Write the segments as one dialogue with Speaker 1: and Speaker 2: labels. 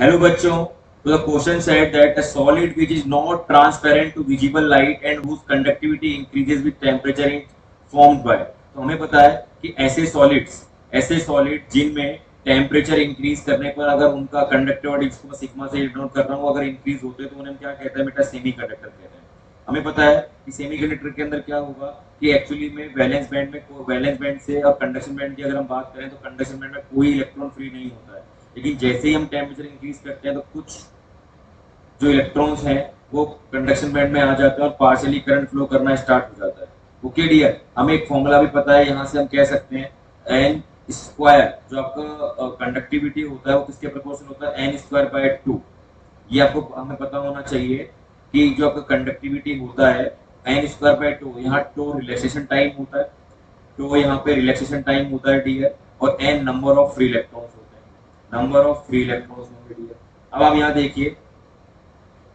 Speaker 1: Hello बच्चों, तो the question said that a solid which is not transparent to visible light and whose conductivity increases with temperature is formed by। तो हमें पता है कि ऐसे सॉलिड जिनमें टेम्परेचर इंक्रीज करने पर अगर उनका कंडक्टिविटी, इसको मैं सिग्मा से डिनोट कर रहा हूँ, अगर इंक्रीज होते हैं तो उन्हें हम क्या कहते हैं बेटा, सेमी कंडक्टर कहते हैं। हमें पता है कि सेमी कंडक्टर के अंदर क्या होगा कि एक्चुअली में वैलेंस बैंड से और कंडक्शन बैंड की अगर हम बात करें तो कंडक्शन बैंड में कोई इलेक्ट्रॉन फ्री नहीं होता है, लेकिन जैसे ही हम टेम्परेचर इंक्रीज करते हैं तो कुछ जो इलेक्ट्रॉन्स हैं वो कंडक्शन बैंड में आ जाते हैं और पार्शियली करंट फ्लो करना स्टार्ट हो जाता है। ओके डियर, हमें एक फॉर्मूला भी पता है, यहाँ से हम कह सकते हैं एन स्क्वायर, जो आपका कंडक्टिविटी होता है वो किसके प्रोपोर्शनल होता है, एन स्क्वायर बाय 2। ये आपको हमें पता होना चाहिए कि जो आपका कंडक्टिविटी होता है एन स्क्वायर बाय 2, यहाँ टू रिलैक्सेशन टाइम होता है, तो यहाँ पे रिलैक्सेशन टाइम होता है डियर, और an number of free electrons होते हैं, नंबर ऑफ फ्री इलेक्ट्रॉन्स होंगे डियर। अब आप यहाँ देखिए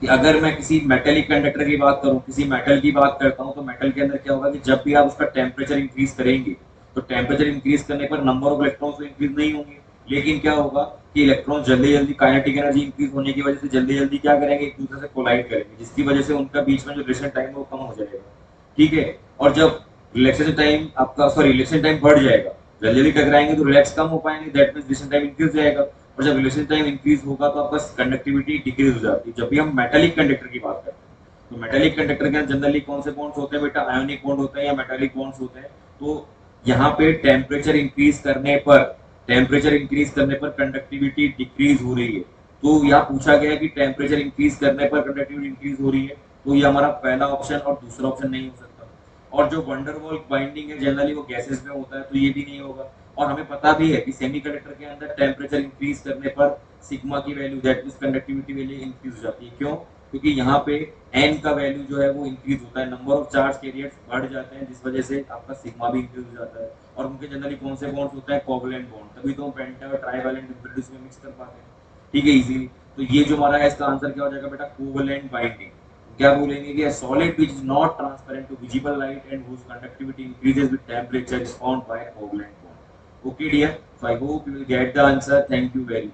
Speaker 1: कि अगर मैं किसी मेटेलिक कंडक्टर की बात करूं, किसी मेटल की बात करता हूं, तो मेटल के अंदर क्या होगा कि जब भी आप उसका टेम्परेचर इंक्रीज करेंगे तो टेम्परेचर इंक्रीज करने पर नंबर ऑफ इलेक्ट्रॉन्स तो इंक्रीज नहीं होंगे, लेकिन क्या होगा कि इलेक्ट्रॉन जल्दी जल्दी काइनेटिक एनर्जी इंक्रीज होने की वजह से जल्दी जल्दी क्या करेंगे, एक दूसरे से कोलाइड करेंगे, जिसकी वजह से उनका बीच में जो रिलेशन टाइम है वो कम हो जाएगा। ठीक है, और जब रिलैक्सेशन टाइम आपका, सॉरी, रिलैक्सेशन टाइम बढ़ जाएगा, जल्दी जल्दी टकराएंगे तो रिलैक्स कम हो पाएंगे, that means relation time increase जाएगा, और जब रिलेशन टाइम इंक्रीज होगा तो आपका कंडक्टिविटी डिक्रीज हो जाती है। जब भी हम मेटालिक कंडक्टर की बात करते हैं तो मेटालिक कंडक्टर के अंदर जनरली कौन से बॉन्ड्स होते हैं बेटा, आयोनिक बॉन्ड होते हैं या मेटालिक बॉन्ड्स होते हैं। तो यहाँ पे टेम्परेचर इंक्रीज करने पर कंडक्टिविटी डिक्रीज हो रही है, तो यहाँ पूछा गया है कि टेम्परेचर इंक्रीज करने पर कंडक्टिविटी इंक्रीज हो रही है, तो ये हमारा पहला ऑप्शन और दूसरा ऑप्शन नहीं हो सकता। और जो वंडरवॉल बाइंडिंग है जनरली वो गैसेस में होता है, तो ये भी नहीं होगा। और हमें पता भी है कि सेमीकंडक्टर के अंदर टेम्परेचर इंक्रीज करने पर सिग्मा की value, that means conductivity value increase हो जाती है। क्यों? क्योंकि यहाँ पे एन का वैल्यू जो है वो इंक्रीज होता है, नंबर ऑफ चार्ज कैरियर्स बढ़ जाते हैं, जिस वजह से आपका सिग्मा भी इंक्रीज हो जाता है। और उनके जनरली कौन से बॉन्ड्स होते हैं, कोवलेंट बॉन्ड, तभी तो हम पेंटा और ट्राइवैलेंट इम्प्यूरिटीज में मिक्स कर पाते हैं। ठीक है, इजीली। तो ये जो हमारा है इसका आंसर क्या हो जाएगा बेटा, कोवलेंट बाइंडिंग। क्या बोलेंगे कि solid which is not transparent to visible light and whose conductivity increases with temperature is found by covalent bond. Okay dear, so I hope you will get the answer. Thank you very much.